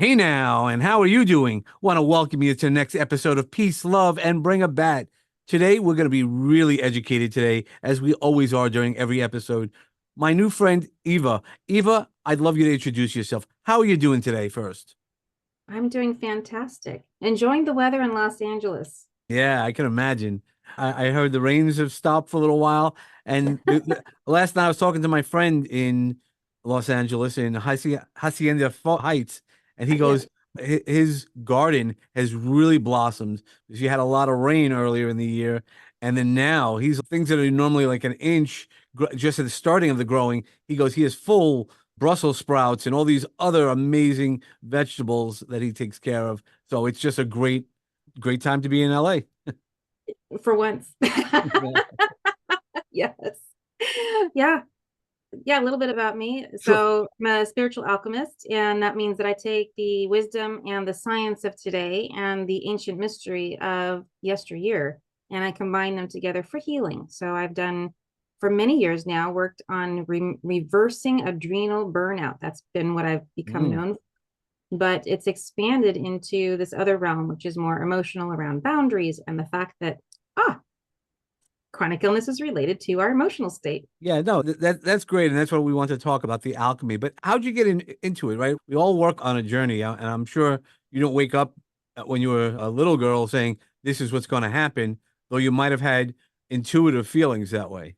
Hey now, and how are you doing? Want to welcome you to the next episode of Peace, Love, and Bring a Bat. Today, we're going to be really educated today, as we always are during every episode. My new friend, Eva. Eva, I'd love you to introduce yourself. How are you doing today first? I'm doing fantastic. Enjoying the weather in Los Angeles. Yeah, I can imagine. I heard the rains have stopped for a little while. And last night I was talking to my friend in Los Angeles in Heights, and he Yeah. goes, his garden has really blossomed. She had a lot of rain earlier in the year. And then now he's things that are normally like an inch just at the starting of the growing. He goes, he has full Brussels sprouts and all these other amazing vegetables that he takes care of. So it's just a great time to be in LA. For once. Yeah. Yes. Yeah. Yeah, a little bit about me. Sure. So I'm a spiritual alchemist, and that means that I take the wisdom and the science of today and the ancient mystery of yesteryear, and I combine them together for healing. So I've done for many years now, worked on reversing adrenal burnout. That's been what I've become Mm. known for. But it's expanded into this other realm, which is more emotional around boundaries and the fact that, ah, chronic illness is related to our emotional state. Yeah, no, that's great, and that's what we want to talk about, the alchemy. But how'd you get into it, right? We all work on a journey, and I'm sure you don't wake up when you were a little girl saying this is what's going to happen, though you might have had intuitive feelings that way.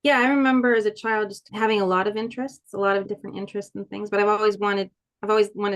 Yeah, I remember as a child just having a lot of interests, a lot of different interests and things, but I've always wanted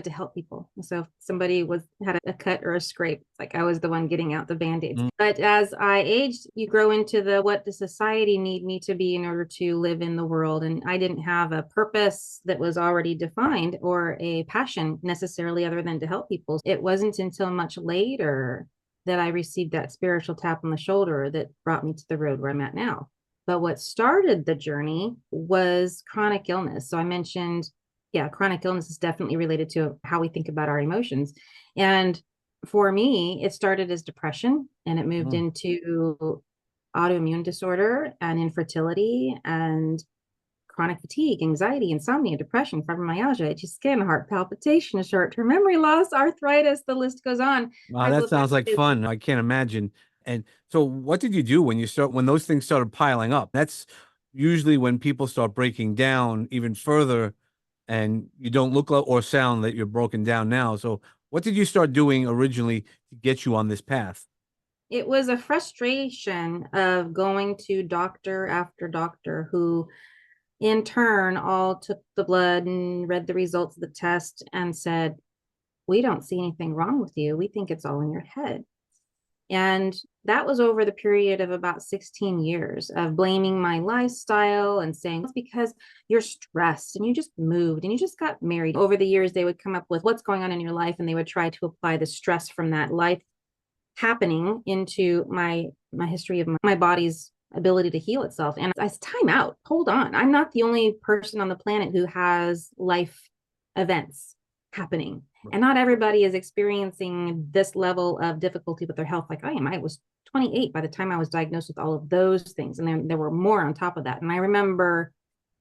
to help people. So if somebody had a cut or a scrape, it's like I was the one getting out the band-aids. Mm. But as I aged, you grow into the what does society need me to be in order to live in the world? And I didn't have a purpose that was already defined or a passion necessarily other than to help people. It wasn't until much later that I received that spiritual tap on the shoulder that brought me to the road where I'm at now. But what started the journey was chronic illness. So I mentioned, yeah, chronic illness is definitely related to how we think about our emotions. And for me, it started as depression and it moved Mm. into autoimmune disorder and infertility and chronic fatigue, anxiety, insomnia, depression, fibromyalgia, itchy skin, heart palpitation, short-term memory loss, arthritis, the list goes on. Wow, I've that looked sounds like at fun. I can't imagine. And so, what did you do when those things started piling up? That's usually when people start breaking down even further, and you don't look like or sound that you're broken down now. So, what did you start doing originally to get you on this path? it was a frustration of going to doctor after doctor who in turn all took the blood and read the results of the test and said, we don't see anything wrong with you, we think it's all in your head. And that was over the period of about 16 years of blaming my lifestyle and saying it's because you're stressed and you just moved and you just got married. Over the years, they would come up with what's going on in your life and they would try to apply the stress from that life happening into my history of my body's ability to heal itself. And I said, time out, hold on. I'm not the only person on the planet who has life events happening. And not everybody is experiencing this level of difficulty with their health like I am. I was 28 by the time I was diagnosed with all of those things. And then there were more on top of that. And I remember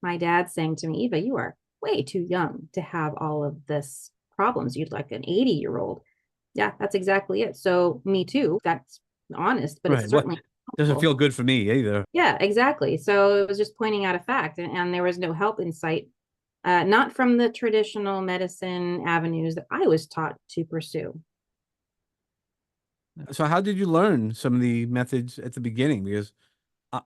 my dad saying to me, Eva, you are way too young to have all of this problems. You'd like an 80-year-old. Yeah, that's exactly it. So me too. That's honest, but it's Right. Well, certainly doesn't helpful. feel good for me either. Yeah, exactly. So it was just pointing out a fact, and there was no help in sight, not from the traditional medicine avenues that I was taught to pursue. So, how did you learn some of the methods at the beginning? Because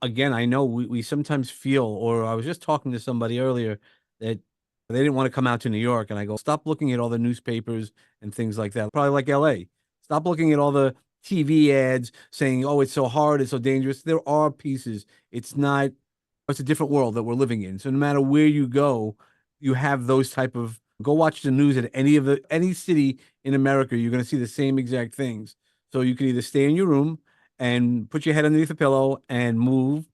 again, I know we sometimes feel, or I was just talking to somebody earlier that they didn't want to come out to New York. And I go, stop looking at all the newspapers and things like that. Probably like LA. Stop looking at all the TV ads saying, oh, it's so hard, it's so dangerous. There are pieces. It's a different world that we're living in. So no matter where you go, you have those type of, go watch the news at any city in America, you're going to see the same exact things. So you can either stay in your room and put your head underneath the pillow and move,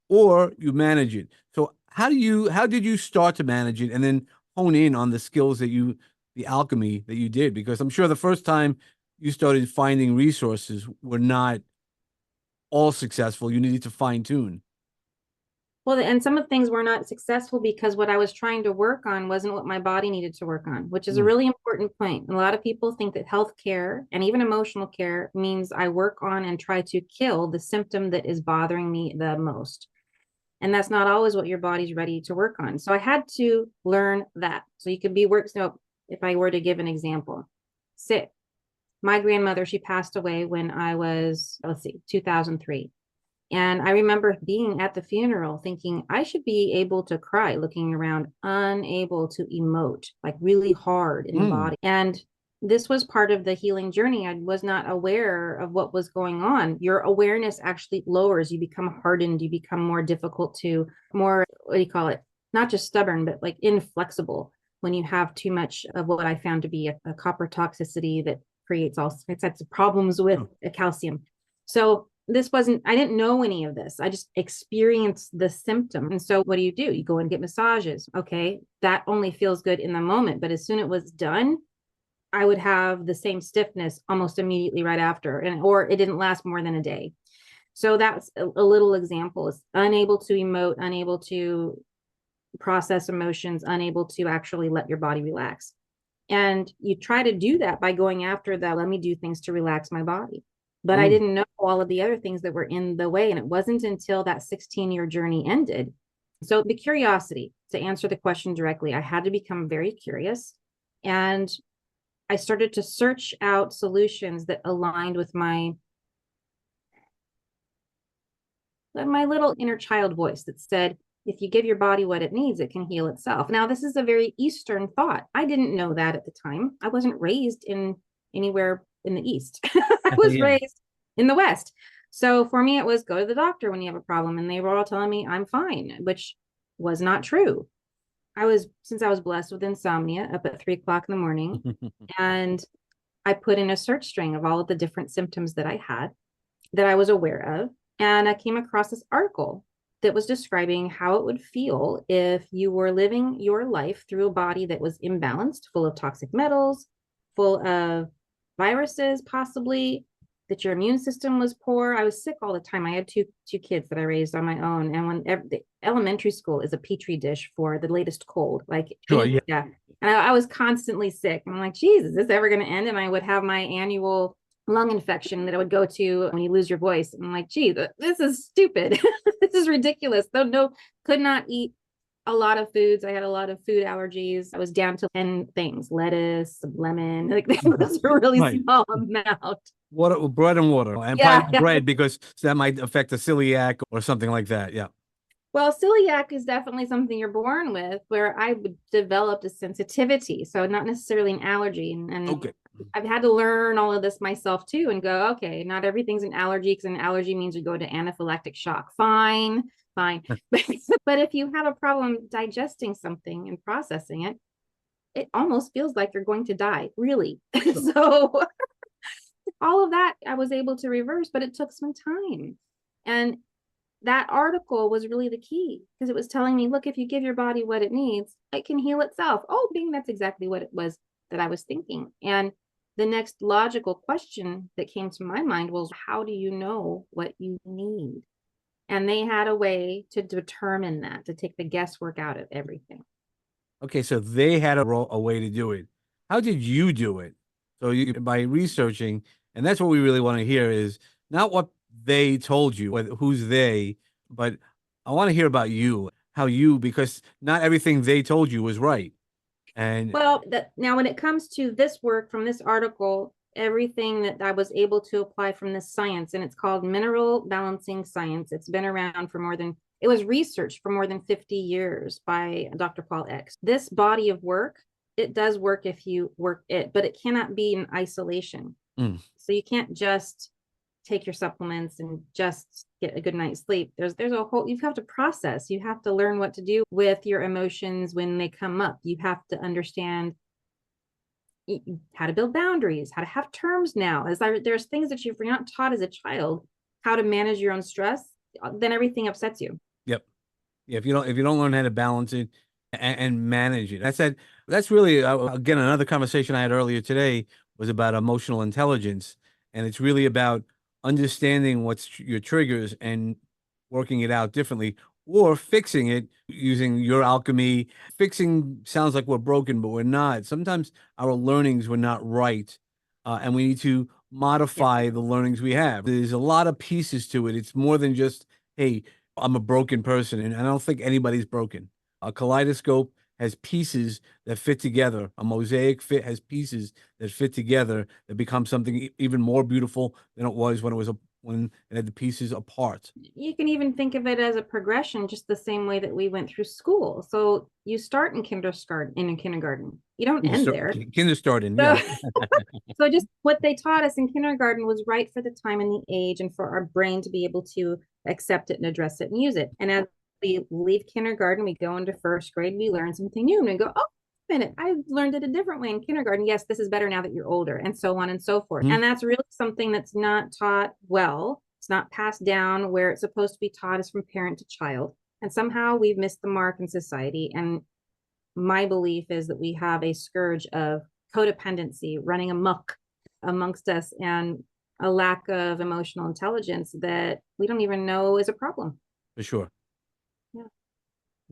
or you manage it. So how did you start to manage it and then hone in on the skills the alchemy that you did? Because I'm sure the first time you started finding resources were not all successful. You needed to fine tune. Well, and some of the things were not successful because what I was trying to work on wasn't what my body needed to work on, which is a Mm, really important point. A lot of people think that health care and even emotional care means I work on and try to kill the symptom that is bothering me the most. And that's not always what your body's ready to work on. So I had to learn that. So you could be work. So if I were to give an example, sick. My grandmother, she passed away when I was, let's see, 2003. And I remember being at the funeral thinking I should be able to cry, looking around, unable to emote, like really hard in the mm, body. And this was part of the healing journey. I was not aware of what was going on. Your awareness actually lowers. You become hardened. You become more difficult to, more, what do you call it? Not just stubborn, but like inflexible when you have too much of what I found to be a copper toxicity that creates all sorts of problems with oh, calcium. So this wasn't, I didn't know any of this. I just experienced the symptom. And so what do? You go and get massages. Okay. That only feels good in the moment. But as soon as it was done, I would have the same stiffness almost immediately right after. And or it didn't last more than a day. So that's a little example is unable to emote, unable to process emotions, unable to actually let your body relax. And you try to do that by going after that. Let me do things to relax my body. But I mm. didn't know all of the other things that were in the way. And it wasn't until that 16-year journey ended. So the curiosity, to answer the question directly, I had to become very curious. And I started to search out solutions that aligned with my little inner child voice that said, if you give your body what it needs, it can heal itself. Now, this is a very Eastern thought. I didn't know that at the time. I wasn't raised in anywhere in the East. I was Yeah. raised in the West. So for me, it was go to the doctor when you have a problem. And they were all telling me I'm fine, which was not true. Since I was blessed with insomnia up at 3 o'clock in the morning, and I put in a search string of all of the different symptoms that I had that I was aware of. And I came across this article that was describing how it would feel if you were living your life through a body that was imbalanced, full of toxic metals, full of viruses, possibly, that your immune system was poor. I was sick all the time. I had two kids that I raised on my own. And the elementary school is a petri dish for the latest cold, like Sure. Yeah. yeah. And I was constantly sick. I'm like, geez, is this ever going to end? And I would have my annual lung infection that I would go to when you lose your voice. I'm like, gee, this is stupid. This is ridiculous. No, could not eat a lot of foods. I had a lot of food allergies. I was down to 10 things, lettuce, lemon, like that was a really Right. small amount. Water, bread and water, and Yeah, probably yeah. bread because that might affect the celiac or something like that. Yeah. Well, celiac is definitely something you're born with, where I developed a sensitivity. So not necessarily an allergy. And Okay. I've had to learn all of this myself too and go, okay, not everything's an allergy because an allergy means you go to anaphylactic shock. Fine, fine. But if you have a problem digesting something and processing it, it almost feels like you're going to die, really. Sure. So all of that I was able to reverse, but it took some time. And that article was really the key because it was telling me, look, if you give your body what it needs, it can heal itself. Oh, bing, that's exactly what it was that I was thinking. And the next logical question that came to my mind was, how do you know what you need? And they had a way to determine that, to take the guesswork out of everything. Okay. So they had a way to do it. How did you do it? So you by researching, and that's what we really want to hear is not what they told you, who's they, but I want to hear about you, how you, because not everything they told you was right. And Well, now when it comes to this work from this article, everything that I was able to apply from this science, and it's called mineral balancing science. It's been around for it was researched for more than 50 years by Dr. Paul X. This body of work, it does work if you work it, but it cannot be in isolation. mm, So you can't just take your supplements and just get a good night's sleep. There's a whole, you have to process. You have to learn what to do with your emotions when they come up. You have to understand how to build boundaries, how to have terms now. There's things that you're not taught as a child, how to manage your own stress, then everything upsets you. yep. Yeah, if you don't learn how to balance it and manage it, that's really again another conversation I had earlier today was about emotional intelligence, and it's really about understanding what's your triggers and working it out differently, or fixing it using your alchemy. Fixing sounds like we're broken, but we're not. Sometimes our learnings were not right, and we need to Yes. modify the learnings we have. There's a lot of pieces to it. It's more than just, hey, I'm a broken person, and I don't think anybody's broken. A kaleidoscope has pieces that fit together. A mosaic fit has pieces that fit together that become something even more beautiful than it was when when it had the pieces apart. You can even think of it as a progression, just the same way that we went through school. So you start in kindergarten. You don't end there. Kindergarten, So, yeah, so just what they taught us in kindergarten was right for the time and the age, and for our brain to be able to accept it and address it and use it. And as we leave kindergarten, we go into first grade, we learn something new, and we go, oh, wait a minute, I learned it a different way in kindergarten. Yes, this is better now that you're older, and so on and so forth. Mhm. And that's really something that's not taught well. It's not passed down where it's supposed to be taught, is from parent to child. And somehow we've missed the mark in society. And my belief is that we have a scourge of codependency running amok amongst us, and a lack of emotional intelligence that we don't even know is a problem. For sure. Yeah.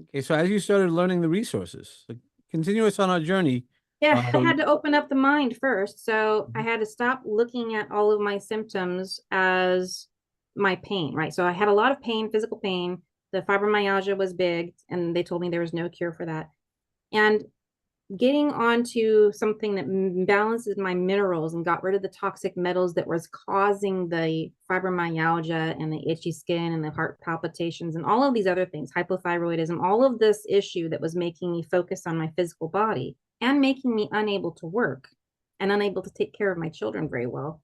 Okay, so as you started learning the resources, like, continue us on our journey. Yeah, I Um, had to open up the mind first. So I mhm. had to stop looking at all of my symptoms as my pain, right? So I had a lot of pain, physical pain. The fibromyalgia was big, and they told me there was no cure for that. And getting onto something that balances my minerals and got rid of the toxic metals that was causing the fibromyalgia and the itchy skin and the heart palpitations and all of these other things, hypothyroidism, all of this issue that was making me focus on my physical body and making me unable to work and unable to take care of my children very well,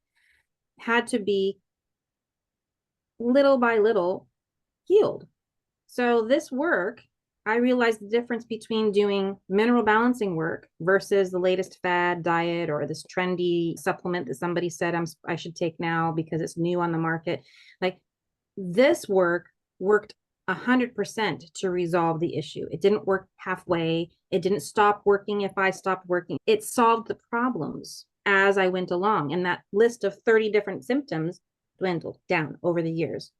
had to be little by little healed. So this work, I realized the difference between doing mineral balancing work versus the latest fad diet or this trendy supplement that somebody said I should take now because it's new on the market. Like, this work worked 100% to resolve the issue. It didn't work halfway. It didn't stop working if I stopped working. It solved the problems as I went along. And that list of 30 different symptoms dwindled down over the years.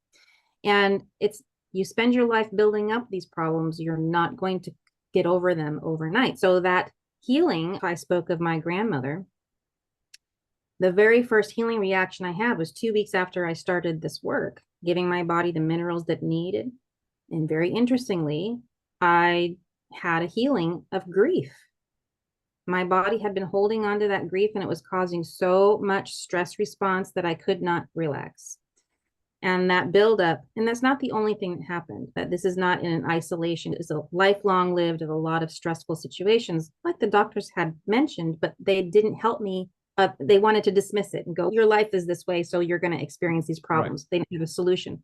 And it's, you spend your life building up these problems, you're not going to get over them overnight. So that healing, I spoke of my grandmother, the very first healing reaction I had was 2 weeks after I started this work, giving my body the minerals that needed. And very interestingly, I had a healing of grief. My body had been holding on to that grief, and it was causing so much stress response that I could not relax. And that buildup, and that's not the only thing that happened, that this is not in an isolation. It's a lifelong lived of a lot of stressful situations, like the doctors had mentioned, but they didn't help me. They wanted to dismiss it and go, your life is this way, so you're going to experience these Right. problems. They didn't have a solution.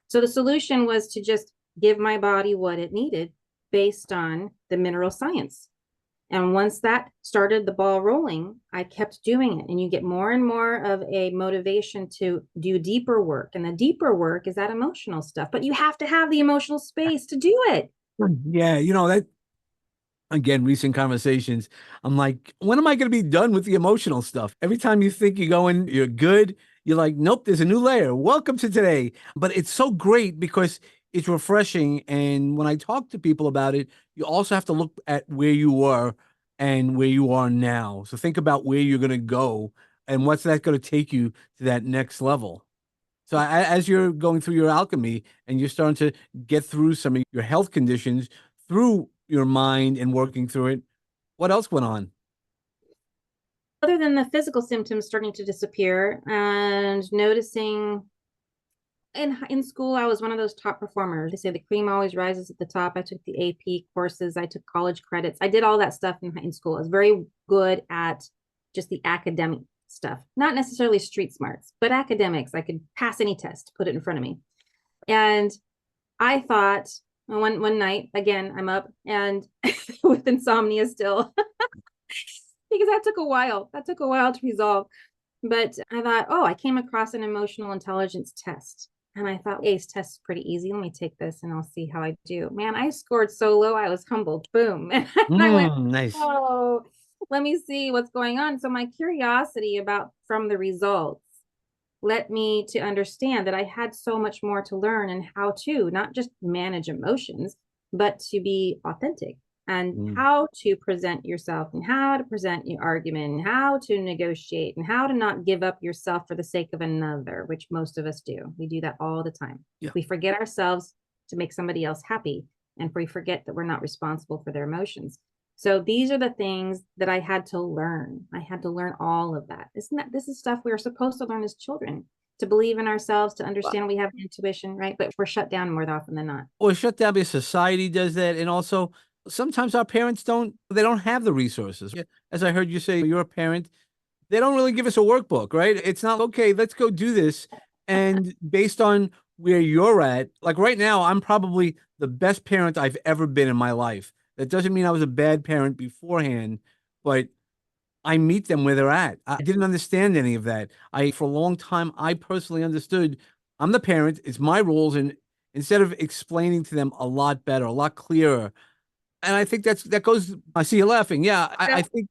So the solution was to just give my body what it needed based on the mineral science. And once that started the ball rolling, I kept doing it. And you get more and more of a motivation to do deeper work. And the deeper work is that emotional stuff. But you have to have the emotional space to do it. Yeah, that again, recent conversations. I'm like, when am I going to be done with the emotional stuff? Every time you think you're good, you're like, nope, there's a new layer. Welcome to today. But it's so great because it's refreshing. And when I talk to people about it, you also have to look at where you were and where you are now. So think about where you're going to go and what's that going to take you to that next level. So as you're going through your alchemy and you're starting to get through some of your health conditions through your mind and working through it, what else went on? Other than the physical symptoms starting to disappear and noticing, in school, I was one of those top performers. They say the cream always rises at the top. I took the AP courses, I took college credits. I did all that stuff in school. I was very good at just the academic stuff, not necessarily street smarts, but academics. I could pass any test, put it in front of me. And I thought, one night, again, I'm up and with insomnia still, because that took a while. That took a while to resolve. But I thought, oh, I came across an emotional intelligence test. And I thought, ACE test is pretty easy. Let me take this and I'll see how I do. Man, I scored so low, I was humbled. Boom. And I went, Nice. oh, let me see what's going on. So my curiosity about from the results led me to understand that I had so much more to learn and how to not just manage emotions, but to be authentic and Mm. how to present yourself and how to present your argument and how to negotiate and how to not give up yourself for the sake of another, which most of us do. We do that all the time. Yeah. We forget ourselves to make somebody else happy, and we forget that we're not responsible for their emotions. So these are the things that I had to learn. I had to learn all of that. This is stuff we were supposed to learn as children, to believe in ourselves, to understand we have intuition, right? But we're shut down more often than not. Or shut down because society does that, and also sometimes our parents don't have the resources. Yeah, as I heard you say, you're a parent, they don't really give us a workbook, right? It's not, "Okay, let's go do this," and based on where you're at, like, right now, I'm probably the best parent I've ever been in my life. That doesn't mean I was a bad parent beforehand, but I meet them where they're at. I didn't understand any of that. For a long time, I personally understood I'm the parent, it's my rules, and instead of explaining to them a lot better, a lot clearer, and I think that goes, I see you laughing. Yeah, I think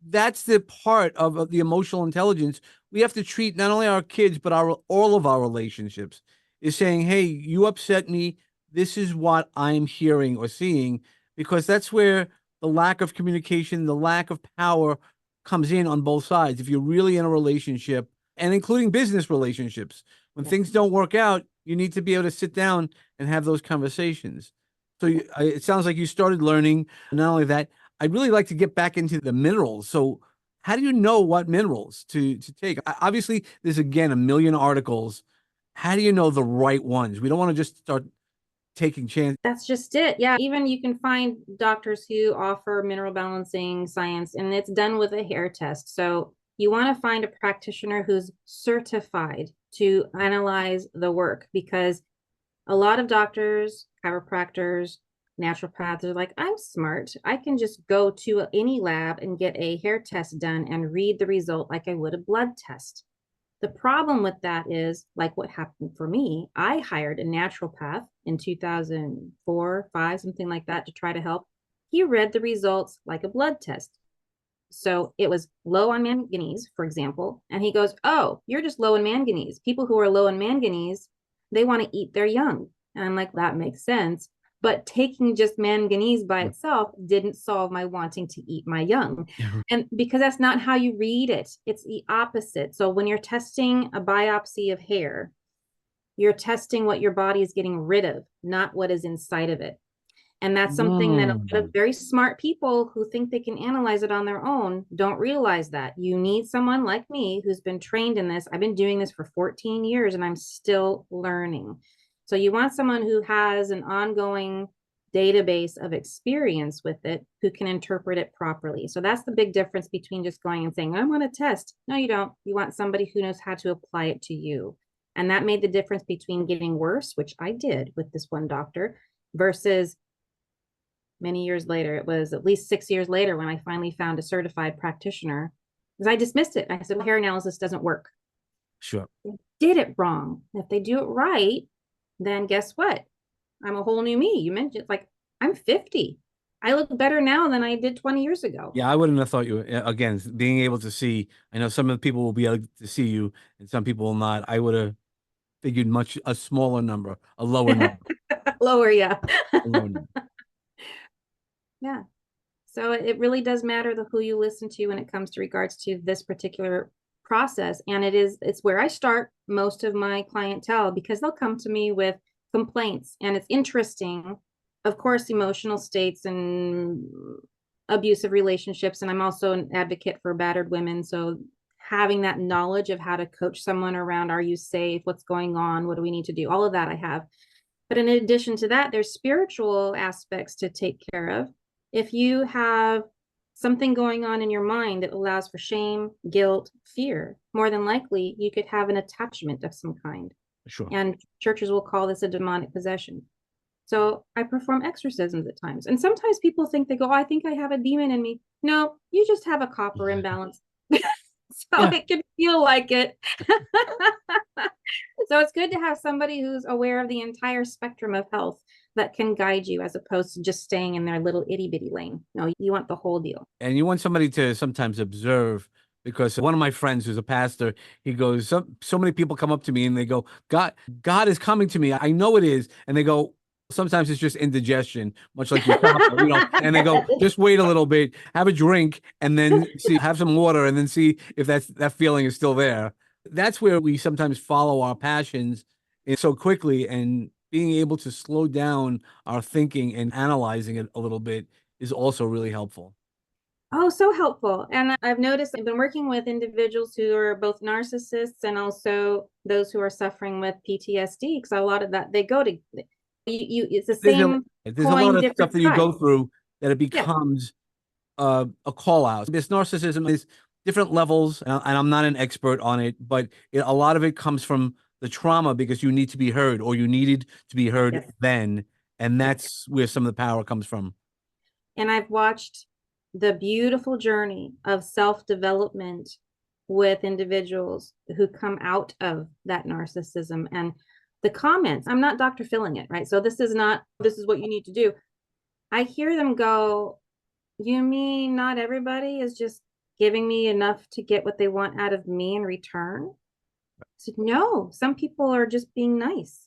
that's the part of the emotional intelligence we have to treat not only our kids, but our all of our relationships is saying, "Hey, you upset me. This is what I'm hearing or seeing," because that's where the lack of communication, the lack of power comes in on both sides. If you're really in a relationship, and including business relationships, when Yeah. things don't work out, you need to be able to sit down and have those conversations. So it sounds like you started learning. Not only that, I'd really like to get back into the minerals. So how do you know what minerals to take? Obviously, there's again a million articles. How do you know the right ones? We don't want to just start taking chances. That's just it. Yeah. Even you can find doctors who offer mineral balancing science, and it's done with a hair test. So you want to find a practitioner who's certified to analyze the work, because a lot of doctors, chiropractors, naturopaths are like, I'm smart. I can just go to any lab and get a hair test done and read the result like I would a blood test. The problem with that is, like what happened for me, I hired a naturopath in 2004, 5, something like that, to try to help. He read the results like a blood test. So it was low on manganese, for example. And he goes, "Oh, you're just low in manganese. People who are low in manganese, they want to eat their young." And I'm like, that makes sense. But taking just manganese by itself didn't solve my wanting to eat my young. And because that's not how you read it, it's the opposite. So when you're testing a biopsy of hair, you're testing what your body is getting rid of, not what is inside of it. And that's something that a lot of Mm. very smart people who think they can analyze it on their own don't realize. That you need someone like me who's been trained in this. I've been doing this for 14 years and I'm still learning. So you want someone who has an ongoing database of experience with it, who can interpret it properly. So that's the big difference between just going and saying, I want to test. No, you don't. You want somebody who knows how to apply it to you. And that made the difference between getting worse, which I did with this one doctor, versus many years later. It was at least 6 years later when I finally found a certified practitioner, because I dismissed it. I said, well, hair analysis doesn't work. Sure. They did it wrong. If they do it right, then guess what? I'm a whole new me. You mentioned, like, I'm 50. I look better now than I did 20 years ago. Yeah, I wouldn't have thought you again, being able to see. I know some of the people will be able to see you, and some people will not. I would have figured much a smaller number, a lower number, Lower, yeah. a lower number. Yeah. So it really does matter the who you listen to when it comes to regards to this particular process. And it's where I start most of my clientele, because they'll come to me with complaints. And it's interesting, of course, emotional states and abusive relationships. And I'm also an advocate for battered women. So having that knowledge of how to coach someone around, are you safe? What's going on? What do we need to do? All of that I have. But in addition to that, there's spiritual aspects to take care of. If you have something going on in your mind that allows for shame, guilt, fear, more than likely you could have an attachment of some kind. Sure. And churches will call this a demonic possession. So I perform exorcisms at times. And sometimes people think, they go, oh, I think I have a demon in me. No, you just have a copper imbalance. So Yeah. it can feel like it. So it's good to have somebody who's aware of the entire spectrum of health that can guide you, as opposed to just staying in their little itty bitty lane. No, you want the whole deal. And you want somebody to sometimes observe, because one of my friends who's a pastor, he goes, so many people come up to me and they go, God is coming to me. I know it is. And they go, sometimes it's just indigestion, much like your chopper, and they go, just wait a little bit, have a drink, and then see, have some water, and then see if that feeling is still there. That's where we sometimes follow our passions so quickly, and being able to slow down our thinking and analyzing it a little bit is also really helpful. Oh, so helpful. And I've noticed I've been working with individuals who are both narcissists and also those who are suffering with PTSD, because a lot of that they go to it's the There's a same there's a lot coin, of stuff different that you side. go through that it Yes, becomes a call out. This narcissism is different levels, and I'm not an expert on it, but a lot of it comes from the trauma because you need to be heard, or you needed to be heard yes, then, and yes. that's where some of the power comes from. And I've watched the beautiful journey of self-development with individuals who come out of that narcissism and the comments. I'm not Dr. Filling it, right? So this is not, this is what you need to do. I hear them go, you mean not everybody is just giving me enough to get what they want out of me in return? I said, no, some people are just being nice.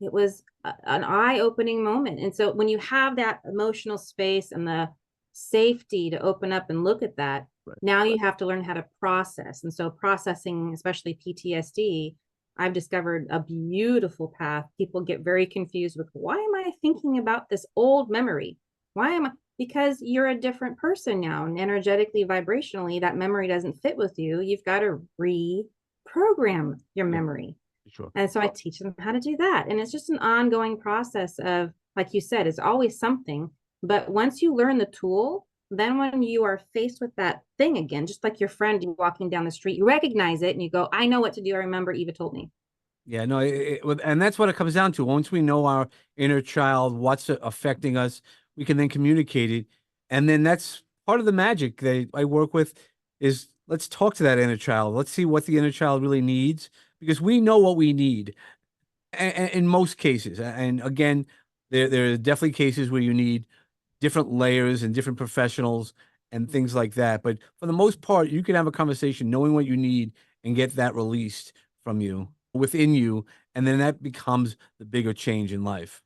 It was an eye-opening moment. And so when you have that emotional space and the safety to open up and look at that, Right. now you have to learn how to process. And so processing, especially PTSD, I've discovered a beautiful path. People get very confused with, why am I thinking about this old memory? Why am I? Because you're a different person now, and energetically, vibrationally, that memory doesn't fit with you. You've got to reprogram your Yeah, memory. sure. And so I teach them how to do that. And it's just an ongoing process of, like you said, it's always something. But once you learn the tool, then when you are faced with that thing again, just like your friend walking down the street, you recognize it and you go, I know what to do. I remember Eva told me. Yeah, no, and that's what it comes down to. Once we know our inner child, what's affecting us, we can then communicate it. And then that's part of the magic that I work with is, let's talk to that inner child. Let's see what the inner child really needs, because we know what we need in most cases. And again, there are definitely cases where you need different layers and different professionals and things like that. But for the most part, you can have a conversation knowing what you need and get that released from you, within you, and then that becomes the bigger change in life.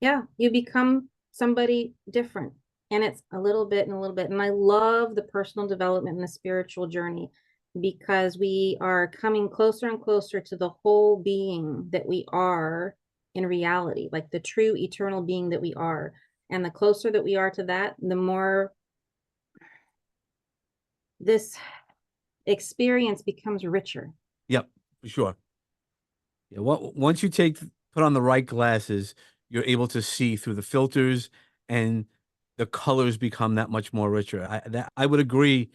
Yeah, you become somebody different. And it's a little bit and a little bit. And I love the personal development and the spiritual journey, because we are coming closer and closer to the whole being that we are in reality, like the true eternal being that we are. And the closer that we are to that, the more this experience becomes richer. Yep, for sure. Yeah, once you put on the right glasses, you're able to see through the filters, and the colors become that much more richer. I would agree.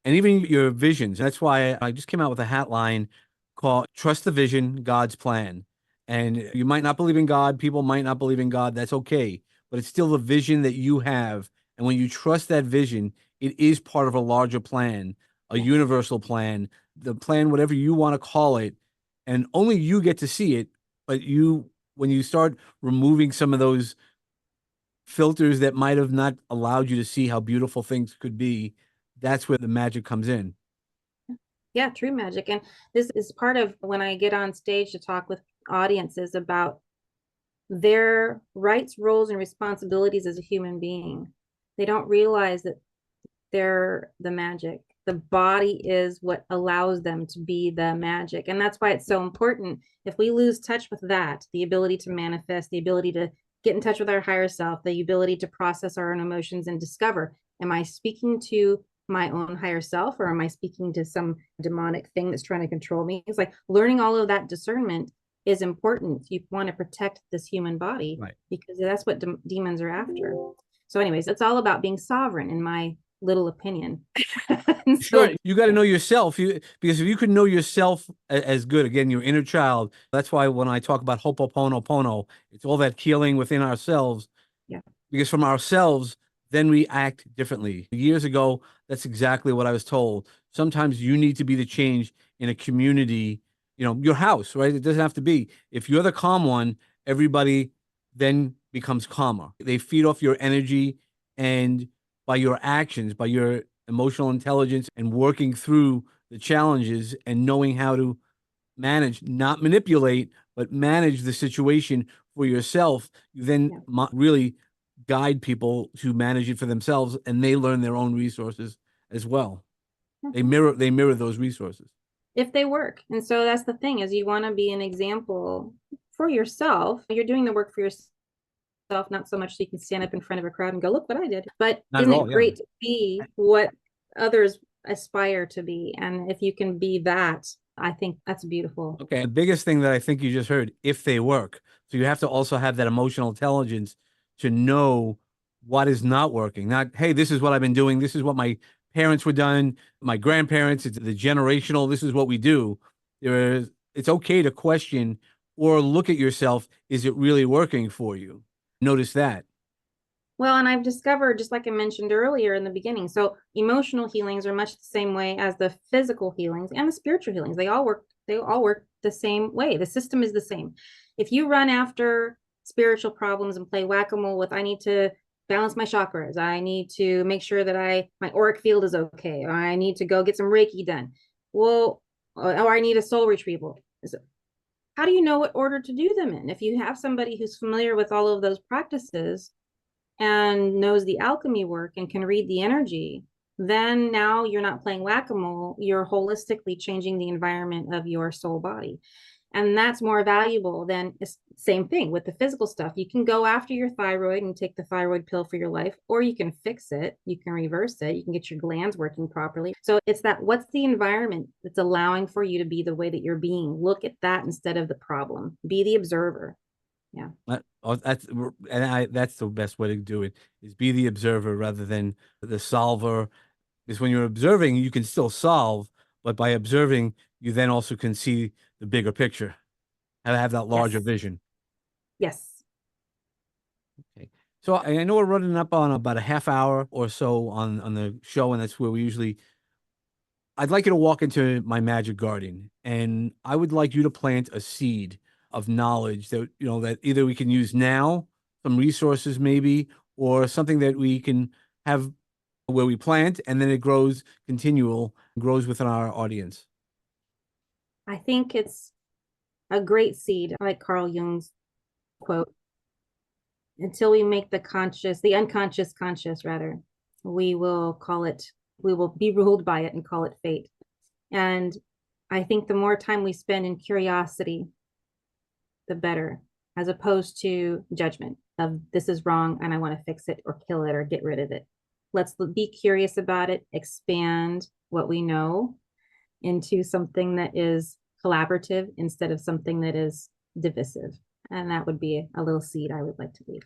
And even your visions. That's why I just came out with a hat line called Trust the Vision, God's Plan. And you might not believe in God, people might not believe in God. That's okay. But it's still the vision that you have. And when you trust that vision, it is part of a larger plan, a Yes. universal plan, the plan, whatever you want to call it. And only you get to see it. But when you start removing some of those filters that might have not allowed you to see how beautiful things could be, that's where the magic comes in. Yeah, true magic. And this is part of when I get on stage to talk with audiences about their rights, roles, and responsibilities as a human being. They don't realize that they're the magic. The body is what allows them to be the magic. And that's why it's so important. If we lose touch with that, the ability to manifest, the ability to get in touch with our higher self, the ability to process our own emotions and discover, am I speaking to my own higher self, or am I speaking to some demonic thing that's trying to control me? It's like learning all of that discernment is important. You want to protect this human body Right. because that's what demons are after. So, anyways, it's all about being sovereign, in my little opinion. Sure, So, you got to know yourself. Because if you could know yourself as good, again, your inner child. That's why when I talk about Ho'oponopono, it's all that healing within ourselves. yeah, Because from ourselves, then we act differently. Years ago, that's exactly what I was told. Sometimes you need to be the change in a community, your house, right? It doesn't have to be. If you're the calm one, everybody then becomes calmer. They feed off your energy, and by your actions, by your emotional intelligence and working through the challenges and knowing how to manage, not manipulate, but manage the situation for yourself. You then Yeah. really guide people to manage it for themselves, and they learn their own resources as well. Mhm. They mirror those resources. If they work. And so that's the thing is you want to be an example for yourself. You're doing the work for yourself, not so much so you can stand up in front of a crowd and go, look what I did. But Not at isn't it all. Yeah. great to be what others aspire to be? And if you can be that, I think that's beautiful. Okay. The biggest thing that I think you just heard, if they work. So you have to also have that emotional intelligence to know what is not working. Not, hey, this is what I've been doing. This is what my parents were done, my grandparents, it's the generational, this is what we do. It's okay to question or look at yourself. Is it really working for you? Notice that. Well, and I've discovered, just like I mentioned earlier in the beginning, so emotional healings are much the same way as the physical healings and the spiritual healings. They all work the same way. The system is the same. If you run after spiritual problems and play whack-a-mole with, I need to balance my chakras, I need to make sure that my auric field is okay, or I need to go get some Reiki done. Well, or I need a soul retrieval. How do you know what order to do them in? If you have somebody who's familiar with all of those practices and knows the alchemy work and can read the energy, then now you're not playing whack-a-mole, you're holistically changing the environment of your soul body. And that's more valuable than same thing with the physical stuff. You can go after your thyroid and take the thyroid pill for your life, or you can fix it, you can reverse it, you can get your glands working properly. So it's that, what's the environment that's allowing for you to be the way that you're being? Look at that instead of the problem. Be the observer. Yeah. That's the best way to do it, is be the observer rather than the solver. Because when you're observing, you can still solve, but by observing, you then also can see the bigger picture, have that larger Yes. vision. Yes. Okay. So I know we're running up on about a half hour or so on the show, and that's where we usually. I'd like you to walk into my magic garden, and I would like you to plant a seed of knowledge that that either we can use now, some resources maybe, or something that we can have where we plant and then it grows grows within our audience. I think it's a great seed. I like Carl Jung's quote, until we make the unconscious conscious, rather, we will call it, we will be ruled by it and call it fate. And I think the more time we spend in curiosity, the better, as opposed to judgment of this is wrong and I want to fix it or kill it or get rid of it. Let's be curious about it, expand what we know into something that is collaborative instead of something that is divisive. And that would be a little seed I would like to leave.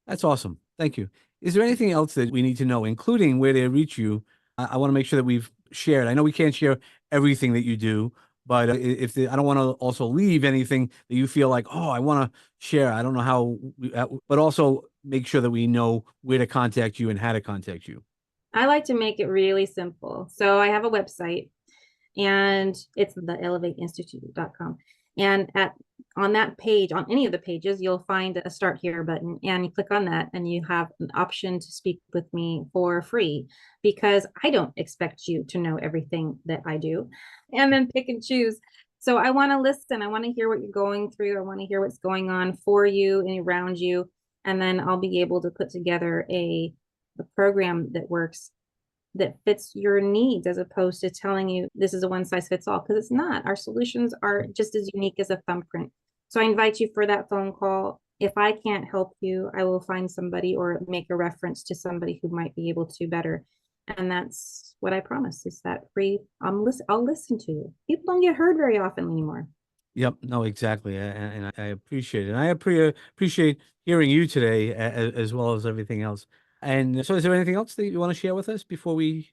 That's awesome. Thank you. Is there anything else that we need to know, including where to reach you? I want to make sure that we've shared. I know we can't share everything that you do, but I don't want to also leave anything that you feel like, oh, I want to share. I don't know how, but also make sure that we know where to contact you and how to contact you. I like to make it really simple. So I have a website, and it's the elevateinstitute.com. And on that page, on any of the pages, you'll find a start here button, and you click on that and you have an option to speak with me for free, because I don't expect you to know everything that I do and then pick and choose. So I want to listen. I want to hear what you're going through. I want to hear what's going on for you and around you. And then I'll be able to put together a program that works, that fits your needs, as opposed to telling you this is a one size fits all, because it's not. Our solutions are just as unique as a thumbprint. So I invite you for that phone call. If I can't help you, I will find somebody or make a reference to somebody who might be able to better. And that's what I promise, is that free. I'll listen to you. People don't get heard very often anymore. Yep. No, exactly. And I appreciate it. And I appreciate hearing you today as well as everything else. And so is there anything else that you want to share with us before we?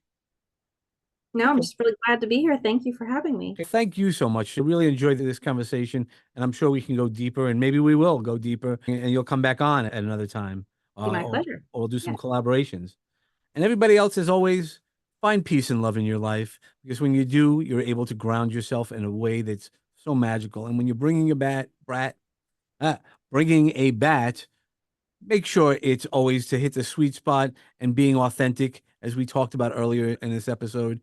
No, I'm Okay. just really glad to be here. Thank you for having me. Okay, thank you so much. I really enjoyed this conversation, and I'm sure we can go deeper, and maybe we will go deeper, and you'll come back on at another time, It'd be my or pleasure. we'll do some Yeah. collaborations. And everybody else, as always, find peace and love in your life, because when you do, you're able to ground yourself in a way that's so magical. And when you're uh, bringing a bat, make sure it's always to hit the sweet spot and being authentic as we talked about earlier in this episode,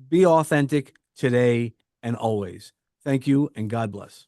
be authentic today and always. Thank you and God bless.